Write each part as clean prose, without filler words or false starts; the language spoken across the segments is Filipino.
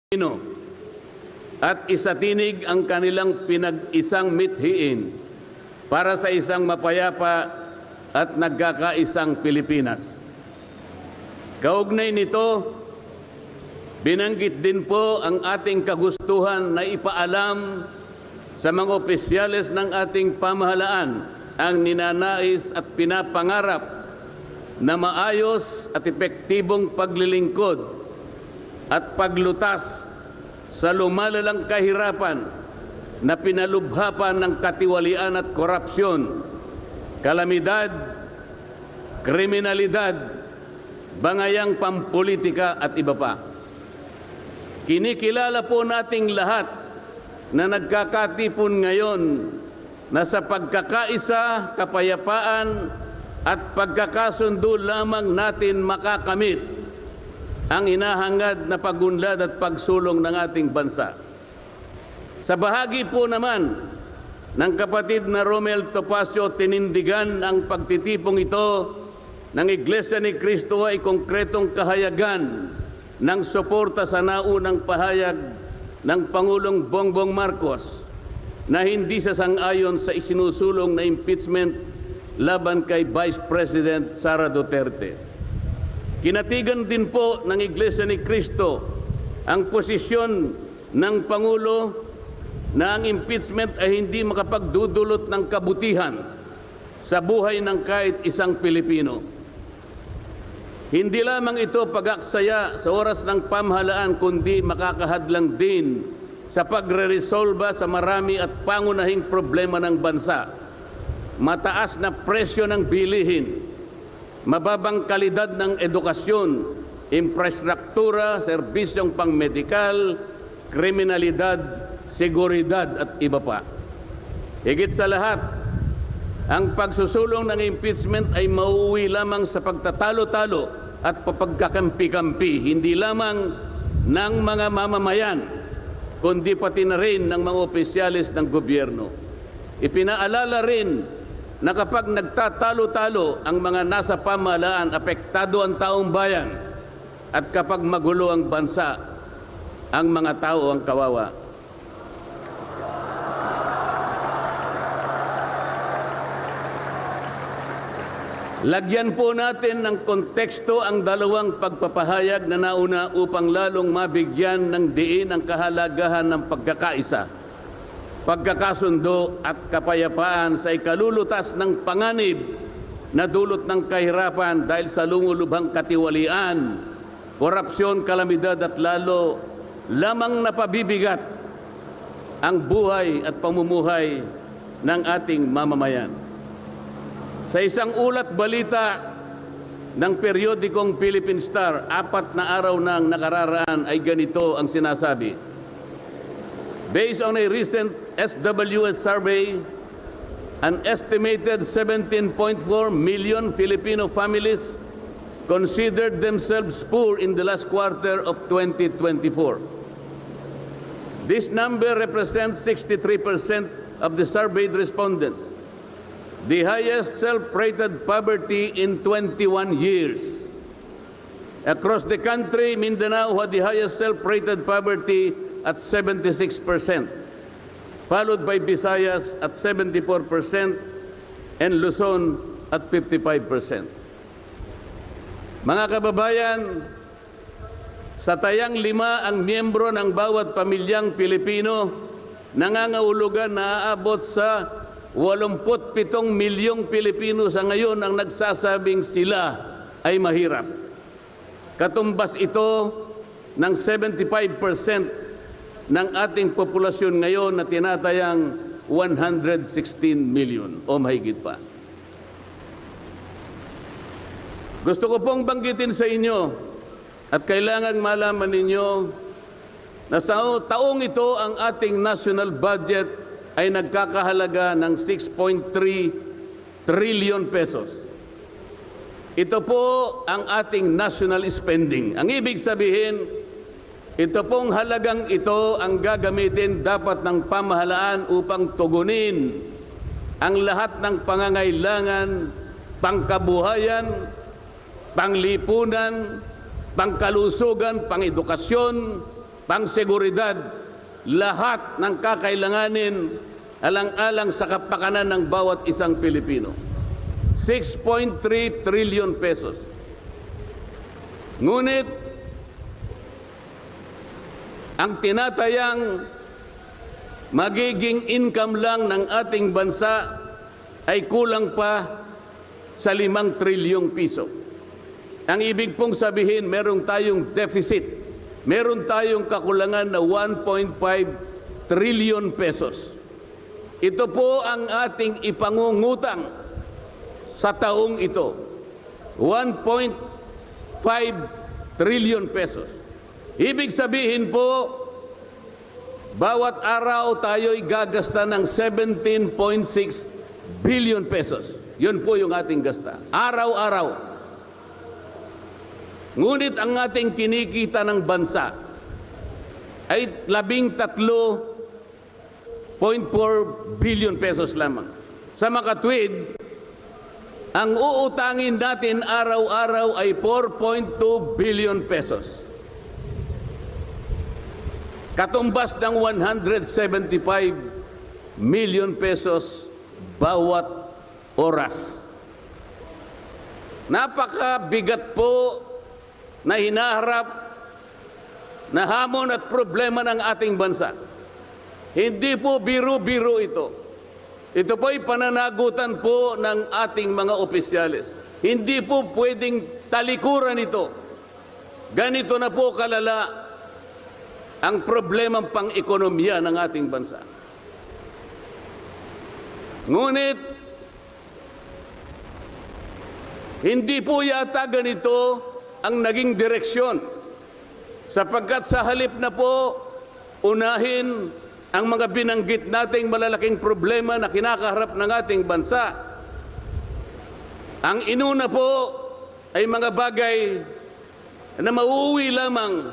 Pilipino at isatinig ang kanilang pinag-isang mithiin para sa isang mapayapa at nagkakaisang Pilipinas. Kaugnay nito, binanggit din po ang ating kagustuhan na ipaalam sa mga opisyales ng ating pamahalaan ang ninanais at pinapangarap na maayos at epektibong paglilingkod at paglutas sa lumalalang kahirapan na pinalubha pa ng katiwalian at korupsyon, kalamidad, kriminalidad, bangayang pampolitika at iba pa. Kinikilala po nating lahat na nagkakatipon ngayon na sa pagkakaisa, kapayapaan at pagkakasundo lamang natin makakamit ang hinahangad na pagunlad at pagsulong ng ating bansa. Sa bahagi po naman ng kapatid na Romel Topacio, tinindigan ang pagtitipong ito ng Iglesia ni Cristo ay konkretong kahayagan ng suporta sa naunang pahayag ng Pangulong Bongbong Marcos na hindi sasang-ayon sa isinusulong na impeachment laban kay Vice President Sara Duterte. Kinatigan din po ng Iglesia ni Cristo ang posisyon ng Pangulo na ang impeachment ay hindi makapagdudulot ng kabutihan sa buhay ng kahit isang Pilipino. Hindi lamang ito pag-aksaya sa oras ng pamahalaan, kundi makakahadlang din sa pagre-resolba sa marami at pangunahing problema ng bansa. Mataas na presyo ng bilihin, mababang kalidad ng edukasyon, infrastruktura, serbisyong pangmedikal, kriminalidad, seguridad at iba pa. Higit sa lahat, ang pagsusulong ng impeachment ay mauuwi lamang sa pagtatalo-talo at papagkakampi-kampi, hindi lamang ng mga mamamayan, kundi pati na rin ng mga opisyalis ng gobyerno. Ipinaalala rin na kapag nagtatalo-talo ang mga nasa pamahalaan, apektado ang taong bayan, at kapag magulo ang bansa, ang mga tao ang kawawa. Lagyan po natin ng konteksto ang dalawang pagpapahayag na nauna upang lalong mabigyan ng diin ang kahalagahan ng pagkakaisa, pagkakasundo at kapayapaan sa ikalulutas ng panganib na dulot ng kahirapan dahil sa lumulubhang katiwalian, korupsyon, kalamidad at lalo lamang napabibigat ang buhay at pamumuhay ng ating mamamayan. Sa isang ulat balita ng periodikong Philippine Star, 4 na araw nang nakararaan ay ganito ang sinasabi. Based on a recent SWS survey, an estimated 17.4 million Filipino families considered themselves poor in the last quarter of 2024. This number represents 63% of the surveyed respondents, the highest self-rated poverty in 21 years. Across the country, Mindanao had the highest self-rated poverty at 76%, followed by Visayas at 74% and Luzon at 55%. Mga kababayan, sa tayang 5 ang miyembro ng bawat pamilyang Pilipino, nangangahulugan na aabot sa 87 milyong Pilipino sa ngayon ang nagsasabing sila ay mahirap. Katumbas ito ng 75% ng ating populasyon ngayon na tinatayang 116 million o mahigit pa. Gusto ko pong banggitin sa inyo at kailangan malaman ninyo na sa taong ito ang ating national budget ay nagkakahalaga ng 6.3 trillion pesos. Ito po ang ating national spending. Ang ibig sabihin, ito pong halagang ito ang gagamitin dapat ng pamahalaan upang tugunin ang lahat ng pangangailangan, pangkabuhayan, panglipunan, pangkalusugan, pangedukasyon, pangseguridad, lahat ng kakailanganin alang-alang sa kapakanan ng bawat isang Pilipino. 6.3 trillion pesos. Ngunit, ang tinatayang magiging income lang ng ating bansa ay kulang pa sa 5 trilyong piso. Ang ibig pong sabihin, meron tayong deficit. Meron tayong kakulangan na 1.5 trillion pesos. Ito po ang ating ipangungutang sa taong ito. 1.5 trillion pesos. Ibig sabihin po, bawat araw tayo'y gagasta ng 17.6 billion pesos. Yun po yung ating gasta. Araw-araw. Ngunit ang ating kinikita ng bansa ay 13.4 billion pesos lamang. Sa makatwid, ang uutangin natin araw-araw ay 4.2 billion pesos. Katumbas ng 175 million pesos bawat oras. Napakabigat po na hinaharap na hamon at problema ng ating bansa. Hindi po biro-biro ito. Ito po ay pananagutan po ng ating mga opisyales. Hindi po pwedeng talikuran ito. Ganito na po kalala ang problemang pang-ekonomiya ng ating bansa. Ngunit, hindi po yata ganito ang naging direksyon, sapagkat sa halip na po unahin ang mga binanggit nating malalaking problema na kinakaharap ng ating bansa, ang inuna po ay mga bagay na mauuwi lamang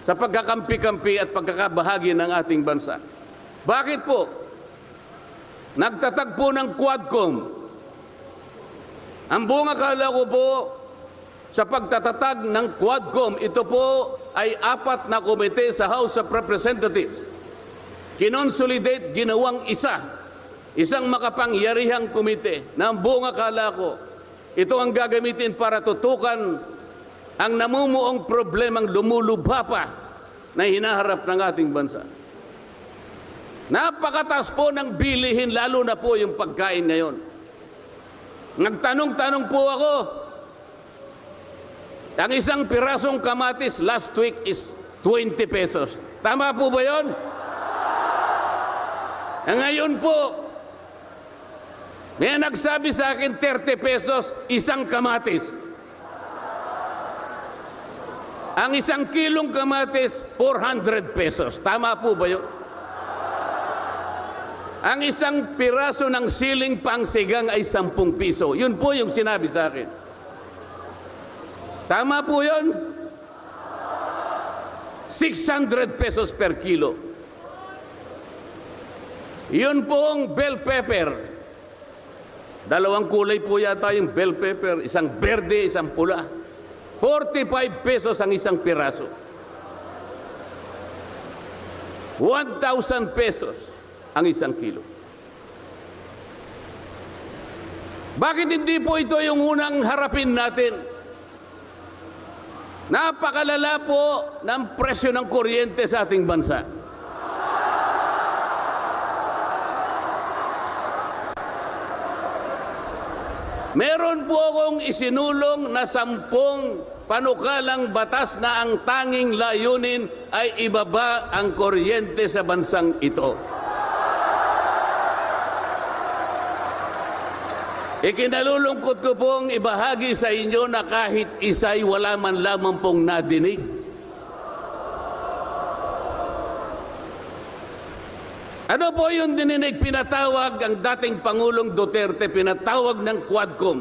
sa pagkakampi-kampi at pagkakabahagi ng ating bansa. Bakit po? Nagtatag po ng Quadcom. Ang buong akala ko po sa pagtatatag ng Quadcom, ito po ay 4 na komite sa House of Representatives. Kinonsolidate, ginawang isang makapangyarihang komite na ang buong akala ko, ito ang gagamitin para tutukan ang namumuong problemang lumulubha pa na hinaharap ng ating bansa. Napakataas po ng bilihin, lalo na po yung pagkain ngayon. Nagtanong-tanong po ako, ang isang pirasong kamatis last week is 20 pesos. Tama po ba yun? Ngayon po, may nagsabi sa akin 30 pesos isang kamatis. Ang 1 kilong kamatis, 400 pesos. Tama po ba yun? Ang isang piraso ng siling pangsigang ay 10 piso. Yun po yung sinabi sa akin. Tama po yun? 600 pesos per kilo. Yun pong bell pepper. 2 kulay po yata yung bell pepper. Isang berde, isang pula. 45 pesos ang isang piraso. 1,000 pesos ang isang kilo. Bakit hindi po ito yung unang harapin natin? Napakalala po ng presyo ng kuryente sa ating bansa. Meron po akong isinulong na 10 panukalang batas na ang tanging layunin ay ibaba ang kuryente sa bansang ito. Ikinalulungkot ko pong ibahagi sa inyo na kahit isa'y wala man lamang pong nadinig. Ano po yung dininig? Pinatawag ang dating Pangulong Duterte, pinatawag ng Quadcom.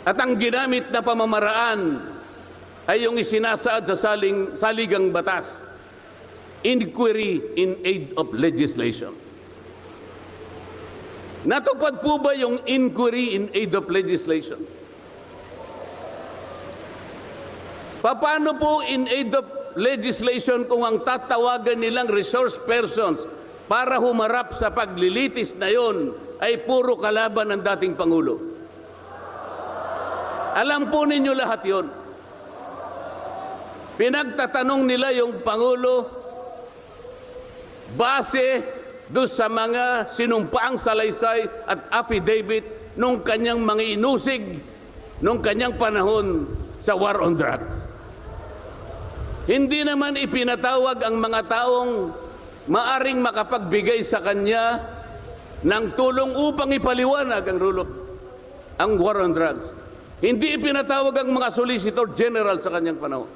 At ang ginamit na pamamaraan ay yung isinasaad sa saligang batas, Inquiry in Aid of Legislation. Natupad po ba yung Inquiry in Aid of Legislation? Paano po in aid of legislation kung ang tatawagan nilang resource persons para humarap sa paglilitis na yon ay puro kalaban ng dating Pangulo. Alam po ninyo lahat yon. Pinagtatanong nila yung Pangulo base doon sa mga sinumpaang salaysay at affidavit nung kanyang mga inusig nung kanyang panahon sa war on drugs. Hindi naman ipinatawag ang mga taong maaring makapagbigay sa kanya ng tulong upang ipaliwanag ang war on drugs. Hindi ipinatawag ang mga Solicitor General sa kanyang panahon.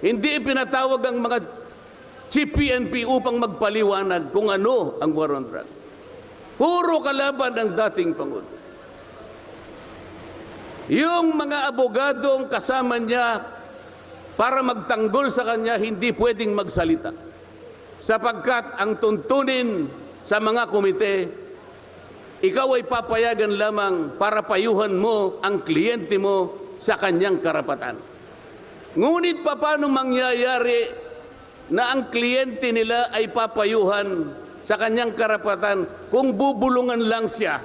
Hindi ipinatawag ang mga Chief PNP upang magpaliwanag kung ano ang war on drugs. Puro kalaban ng dating Pangulo. Yung mga abogadong kasama niya para magtanggol sa kanya, hindi pwedeng magsalita. Sapagkat ang tuntunin sa mga komite, ikaw ay papayagan lamang para payuhan mo ang kliyente mo sa kanyang karapatan. Ngunit paano mangyayari na ang kliyente nila ay papayuhan sa kanyang karapatan kung bubulungan lang siya,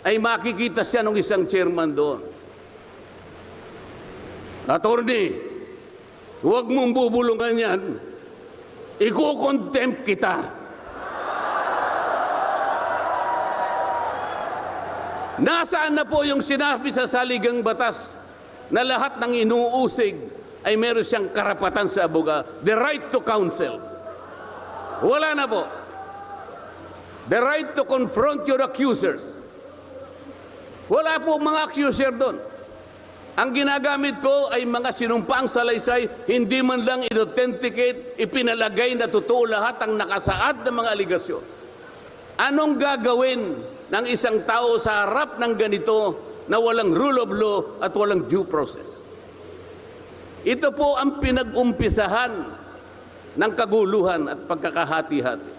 ay makikita siya ng isang chairman doon. Attorney, huwag mong bubulungan yan. Iko-contempt kita. Nasaan na po yung sinabi sa saligang batas na lahat ng inuusig ay meron siyang karapatan sa abogado? The right to counsel. Wala na po. The right to confront your accusers. Wala po mga accuser doon. Ang ginagamit ko ay mga sinumpaang salaysay, hindi man lang in-authenticate, ipinalagay na totoo lahat ang nakasaad ng mga aligasyon. Anong gagawin ng isang tao sa harap ng ganito na walang rule of law at walang due process? Ito po ang pinag-umpisahan ng kaguluhan at pagkakahati-hati.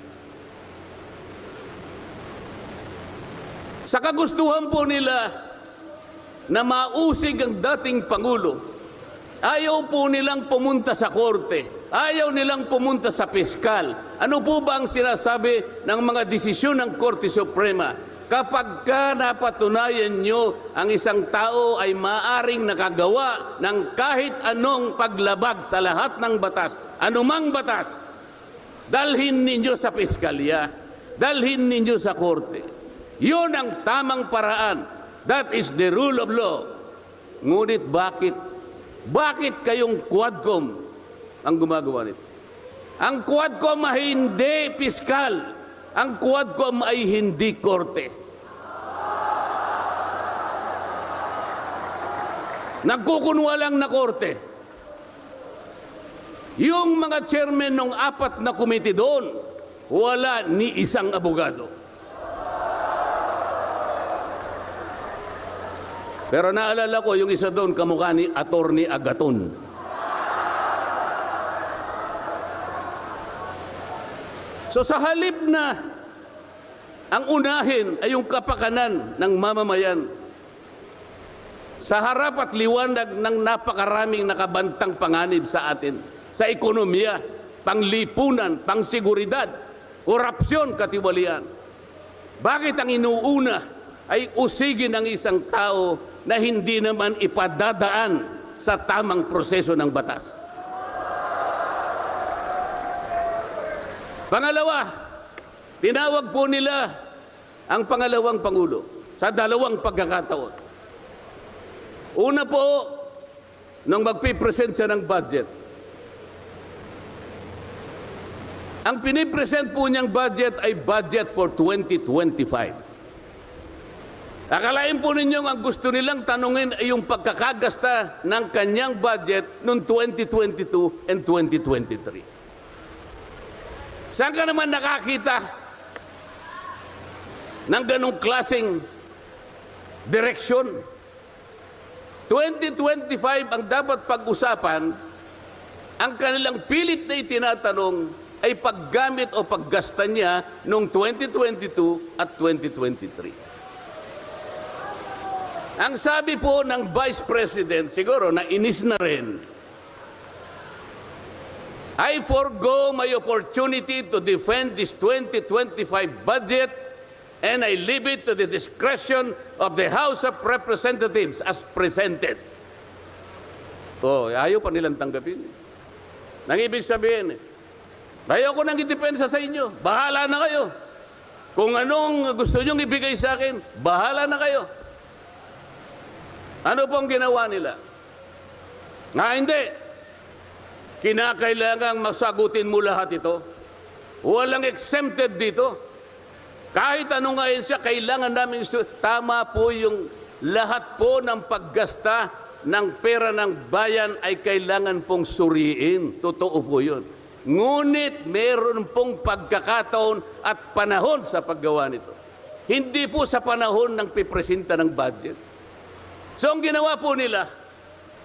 Sa kagustuhan po nila na mausig ang dating Pangulo, ayaw po nilang pumunta sa korte, ayaw nilang pumunta sa piskal. Ano po ba ang sinasabi ng mga desisyon ng Korte Suprema? Kapag ka napatunayan nyo ang isang tao ay maaring nakagawa ng kahit anong paglabag sa lahat ng batas, anumang batas, dalhin ninyo sa piskalya, dalhin ninyo sa korte. Yun ang tamang paraan. That is the rule of law. Ngunit bakit kayong Quadcom ang gumagawa nito? Ang Quadcom ay hindi piskal. Ang Quadcom ay hindi korte. Nagkukunwa lang na korte. Yung mga chairman ng 4 na komite doon, wala ni isang abogado. Pero naalala ko yung isa doon, kamukha ni Attorney Agaton. So sa halip na ang unahin ay yung kapakanan ng mamamayan, sa harap at liwanag ng napakaraming nakabantang panganib sa atin, sa ekonomiya, panglipunan, pangsiguridad, korupsyon, katiwalian. Bakit ang inuuna ay usigin ng isang tao na hindi naman ipadadaan sa tamang proseso ng batas? Pangalawa, tinawag po nila ang pangalawang Pangulo sa 2 pagkakataon. Una po, nung magpipresent siya ng budget. Ang pinipresent po niyang budget ay budget for 2025. Akalain po ninyo ang gusto nilang tanungin ay yung pagkakagasta ng kanyang budget noong 2022 and 2023. Saan ka naman nakakita ng ganong klaseng direksyon? 2025 ang dapat pag-usapan, ang kanilang pilit na itinatanong ay paggamit o paggasta niya noong 2022 at 2023. Ang sabi po ng Vice President, siguro nainis na rin, I forgo my opportunity to defend this 2025 budget and I leave it to the discretion of the House of Representatives as presented. Ayaw pa nilang tanggapin. Nang ibig sabihin, ayaw ko nang idepensa sa inyo. Bahala na kayo. Kung anong gusto nyong ibigay sa akin, bahala na kayo. Ano pong ginawa nila? Hindi. Kinakailangang masagutin mo lahat ito. Walang exempted dito. Kahit anong ngayon siya, kailangan namin tama po yung lahat po ng paggasta ng pera ng bayan ay kailangan pong suriin. Totoo po yun. Ngunit meron pong pagkakataon at panahon sa paggawa nito. Hindi po sa panahon ng pipresenta ng budget. So ang ginawa po nila,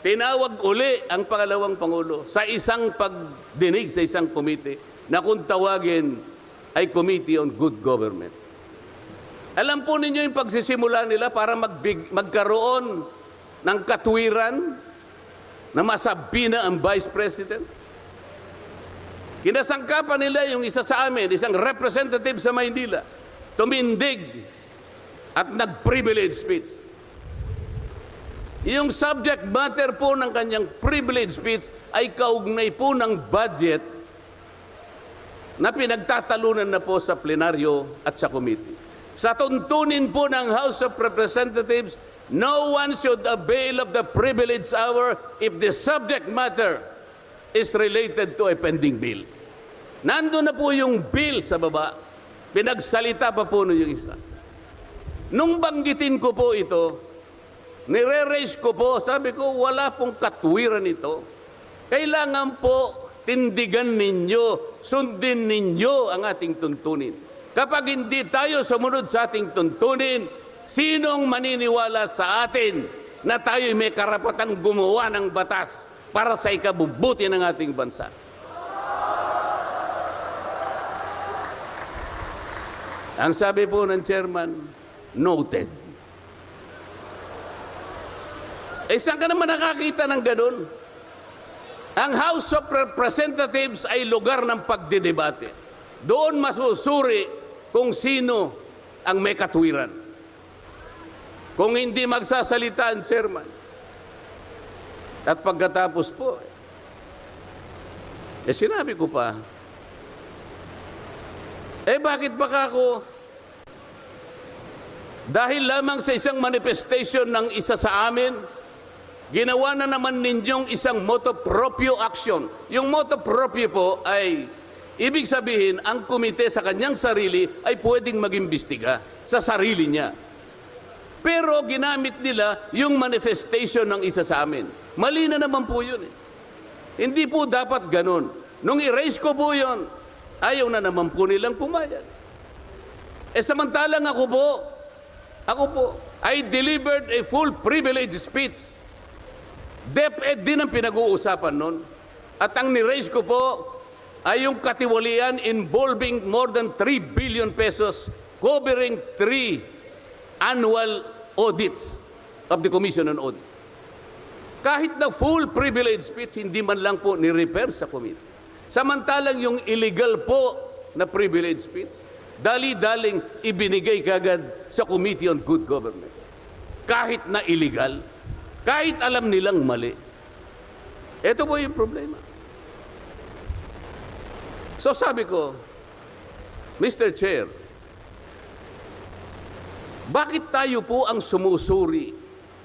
tinawag uli ang pangalawang Pangulo sa isang pagdinig sa isang komite na kung tawagin ay Committee on Good Government. Alam po ninyo yung pagsisimula nila para magkaroon ng katwiran na masabi na ang Vice President. Kinasangkapan nila yung isa sa amin, isang representative sa Maynila, tumindig at nag-privilege speech. Yung subject matter po ng kanyang privilege speech ay kaugnay po ng budget na pinagtatalunan na po sa plenaryo at sa committee. Sa tuntunin po ng House of Representatives, no one should avail of the privilege hour if the subject matter is related to a pending bill. Nandun na po yung bill sa baba. Pinagsalita pa po yung isa. Nung banggitin ko po ito, nire-raise ko po, sabi ko, wala pong katwiran ito. Kailangan po tindigan ninyo, sundin ninyo ang ating tuntunin. Kapag hindi tayo sumunod sa ating tuntunin, sinong maniniwala sa atin na tayo'y may karapatang gumawa ng batas para sa ikabubuti ng ating bansa? Ang sabi po ng chairman, noted. Saan ka naman nakakita ng ganun? Ang House of Representatives ay lugar ng pagdidebate. Doon masusuri kung sino ang may katwiran. Kung hindi magsasalita ang chairman. At pagkatapos po, sinabi ko pa, bakit baka ako, dahil lamang sa isang manifestation ng isa sa amin, ginawa na naman ninyong isang motu proprio action. Yung motu proprio po ay, ibig sabihin, ang komite sa kanyang sarili ay pwedeng mag-imbestiga sa sarili niya. Pero ginamit nila yung manifestation ng isa sa amin. Mali na naman po yun. Hindi po dapat ganun. Nung erase ko po yun, ayaw na naman po nilang pumayag. Samantalang ako po, I delivered a full privilege speech. DepEd din ang pinag-uusapan nun. At ang ni-raise ko po ay yung katiwalian involving more than 3 billion pesos covering 3 annual audits of the Commission on Audit. Kahit na full privilege speech, hindi man lang po ni-repair sa committee. Samantalang yung illegal po na privilege speech, dali-daling ibinigay kagad sa Committee on Good Government. Kahit na illegal, kahit alam nilang mali. Ito po yung problema. So sabi ko, Mr. Chair, bakit tayo po ang sumusuri?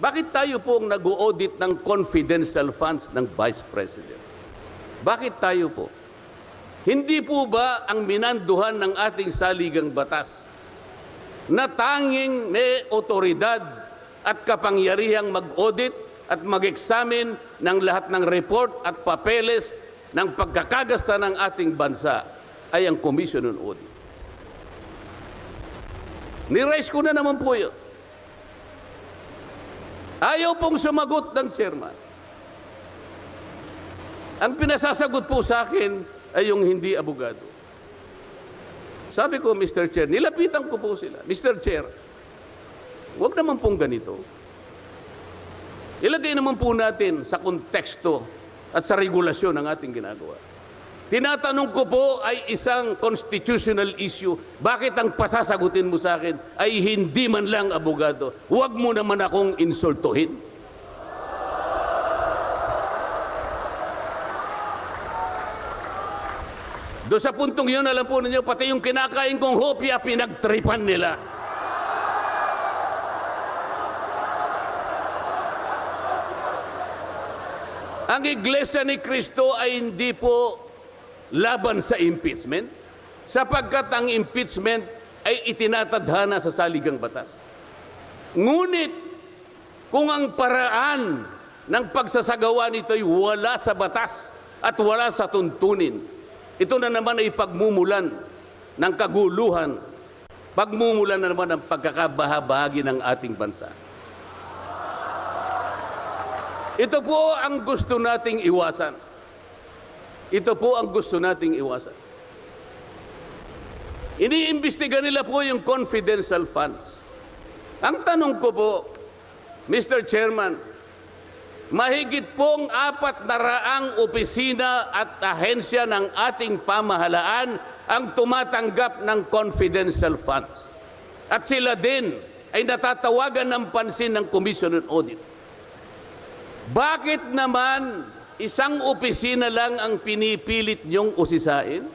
Bakit tayo po ang nag-audit ng confidential funds ng Vice President? Bakit tayo po? Hindi po ba ang minanduhan ng ating saligang batas na tanging may otoridad at kapangyarihang mag-audit at mag-examine ng lahat ng report at papeles ng pagkakagasta ng ating bansa ay ang Commission on Audit? Ni-raise ko na naman po yun. Ayaw pong sumagot ng chairman. Ang pinasasagot po sa akin ay yung hindi abogado. Sabi ko, Mr. Chair, nilapitan ko po sila. Mr. Chair, huwag naman pong ganito. Ilagay naman po natin sa konteksto at sa regulasyon ng ating ginagawa. Tinatanong ko po ay isang constitutional issue. Bakit ang pasasagutin mo sa akin ay hindi man lang abogado? Huwag mo naman akong insultuhin. Doon sa puntong yun, alam po ninyo, pati yung kinakain kong hopya, pinagtripan nila. Ang Iglesia ni Cristo ay hindi po laban sa impeachment, sapagkat ang impeachment ay itinatadhana sa saligang batas. Ngunit, kung ang paraan ng pagsasagawa nito ay wala sa batas at wala sa tuntunin, ito na naman ay pagmumulan ng kaguluhan, pagmumulan na naman ng pagkakabahabahagi ng ating bansa. Ito po ang gusto nating iwasan. Ito po ang gusto nating iwasan. Iniimbestiga nila po yung confidential funds. Ang tanong ko po, Mr. Chairman, mahigit pong 400 opisina at ahensya ng ating pamahalaan ang tumatanggap ng confidential funds. At sila din ay natatawagan ng pansin ng Commission on Audit. Bakit naman isang opisina lang ang pinipilit niyong usisain?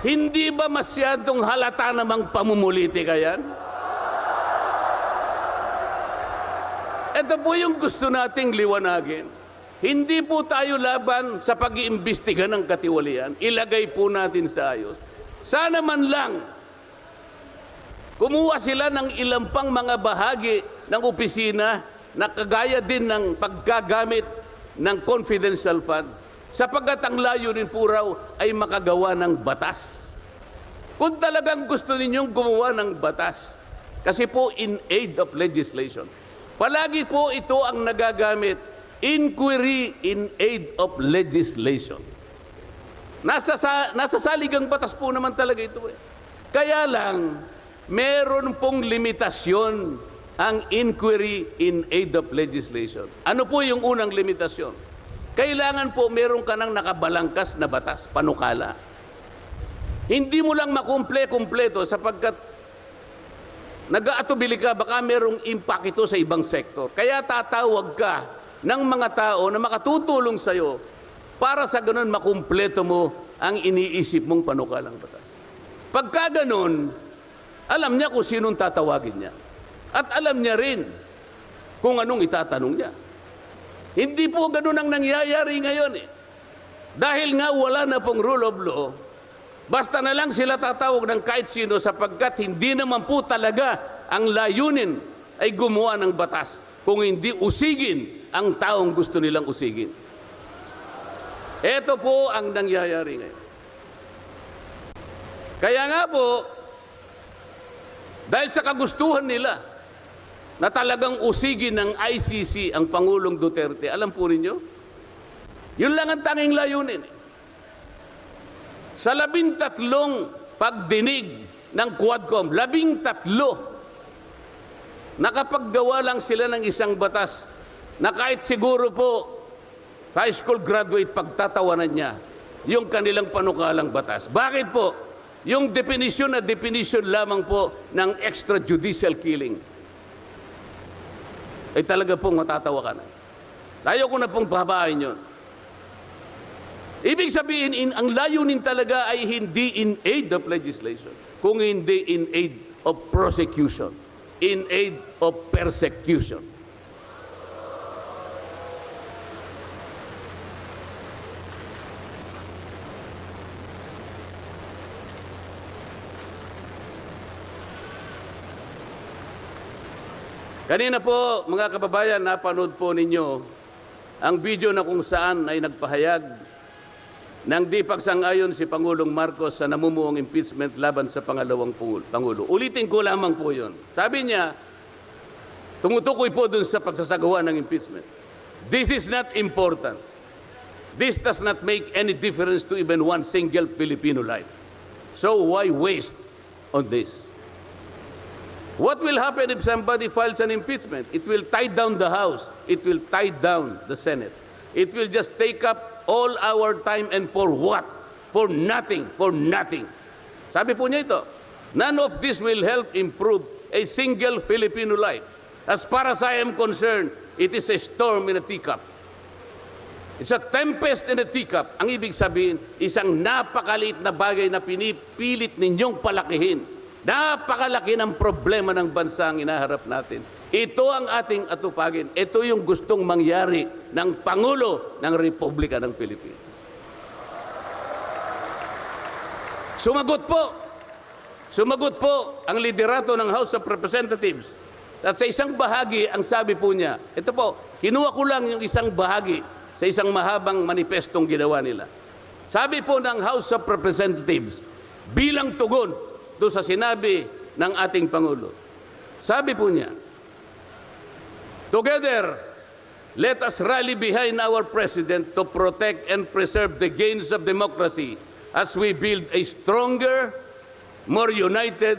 Hindi ba masyadong halata namang pamumuliti yan? Ito po yung gusto nating liwanagin. Hindi po tayo laban sa pag-iimbestiga ng katiwalian. Ilagay po natin sa ayos. Sana man lang kumuha sila ng ilang pang mga bahagi ng opisina na kagaya din ng paggagamit ng confidential funds, sapagkat ang layunin po raw ay makagawa ng batas. Kung talagang gusto ninyong gumawa ng batas, kasi po in aid of legislation, palagi po ito ang nagagamit, inquiry in aid of legislation. Nasa saligang batas po naman talaga ito. Kaya lang, meron pong limitasyon ang inquiry in aid of legislation. Ano po yung unang limitasyon? Kailangan po meron ka ng nakabalangkas na batas, panukala. Hindi mo lang makumple-kumpleto sapagkat nag-aatubili ka, baka merong impact ito sa ibang sektor. Kaya tatawag ka ng mga tao na makatutulong sa'yo para sa ganun makumpleto mo ang iniisip mong panukalang batas. Pagka ganun, alam niya kung sinong tatawagin niya. At alam niya rin kung anong itatanong niya. Hindi po ganun ang nangyayari ngayon eh. Dahil nga wala na pong rule of law, basta na lang sila tatawag ng kahit sino sapagkat hindi naman po talaga ang layunin ay gumawa ng batas kung hindi usigin ang taong gusto nilang usigin. Ito po ang nangyayari ngayon. Kaya nga po, dahil sa kagustuhan nila na talagang usigin ng ICC ang Pangulong Duterte, alam po ninyo, yun lang ang tanging layunin. Sa 13 pagdinig ng Quadcom, 13, nakapaggawa lang sila ng isang batas na kahit siguro po high school graduate pagtatawanan niya yung kanilang panukalang batas. Bakit po? Yung definition na definition lamang po ng extrajudicial killing ay talaga pong matatawa ka na. Tayo ko na pong pahabain yun. Ibig sabihin, ang layunin talaga ay hindi in aid of legislation, kung hindi in aid of prosecution, in aid of persecution. Kanina po, mga kababayan, napanood po ninyo ang video na kung saan ay nagpahayag ng di pagsang-ayon si Pangulong Marcos sa namumuong impeachment laban sa pangalawang Pangulo. Ulitin ko lamang po yun. Sabi niya, tumutukoy po dun sa pagsasagawa ng impeachment. This is not important. This does not make any difference to even one single Filipino life. So why waste on this? What will happen if somebody files an impeachment? It will tie down the House. It will tie down the Senate. It will just take up all our time and for what? For nothing, for nothing. Sabi po niya ito, none of this will help improve a single Filipino life. As far as I am concerned, it is a storm in a teacup. It's a tempest in a teacup. Ang ibig sabihin, isang napakaliit na bagay na pinipilit ninyong palakihin. Napakalaki ng problema ng bansa ang inaharap natin. Ito ang ating atupagin. Ito yung gustong mangyari ng Pangulo ng Republika ng Pilipinas. Sumagot po ang liderato ng House of Representatives. At sa isang bahagi, ang sabi po niya, ito po, kinuha ko lang yung isang bahagi sa isang mahabang manifestong ginawa nila. Sabi po ng House of Representatives, bilang tugon doon sa sinabi ng ating Pangulo. Sabi po niya, together, let us rally behind our President to protect and preserve the gains of democracy as we build a stronger, more united,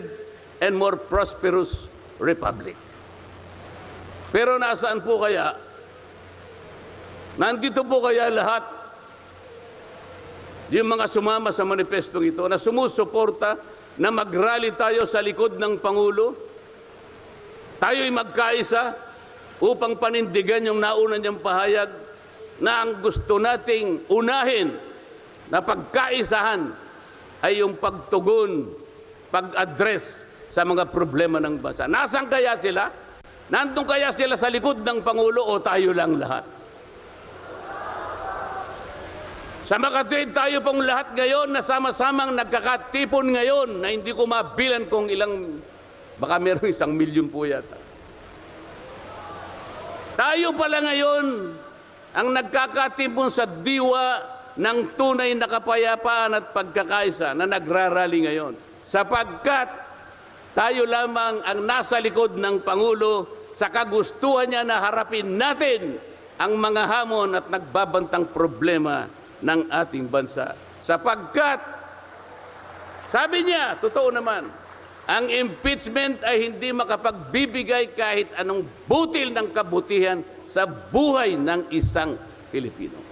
and more prosperous republic. Pero nasaan po kaya? Nandito po kaya lahat yung mga sumama sa manifestong ito na sumusuporta na mag-rally tayo sa likod ng Pangulo? Tayo'y magkaisa upang panindigan yung nauna niyang pahayag na ang gusto nating unahin na pagkaisahan ay yung pagtugon, pag-address sa mga problema ng bansa. Nasaan kaya sila? Nandun kaya sila sa likod ng Pangulo o tayo lang lahat? Sa makatuwid tayo pong lahat ngayon na sama-samang nagkakatipon ngayon na hindi ko mabilan kung ilang, baka meron 1 milyon po yata. Tayo pala ngayon ang nagkakatipon sa diwa ng tunay na kapayapaan at pagkakaisa na nagrarally ngayon. Sapagkat tayo lamang ang nasa likod ng Pangulo sa kagustuhan niya na harapin natin ang mga hamon at nagbabantang problema ng ating bansa. Sapagkat, sabi niya, totoo naman, ang impeachment ay hindi makapagbibigay kahit anong butil ng kabutihan sa buhay ng isang Pilipino.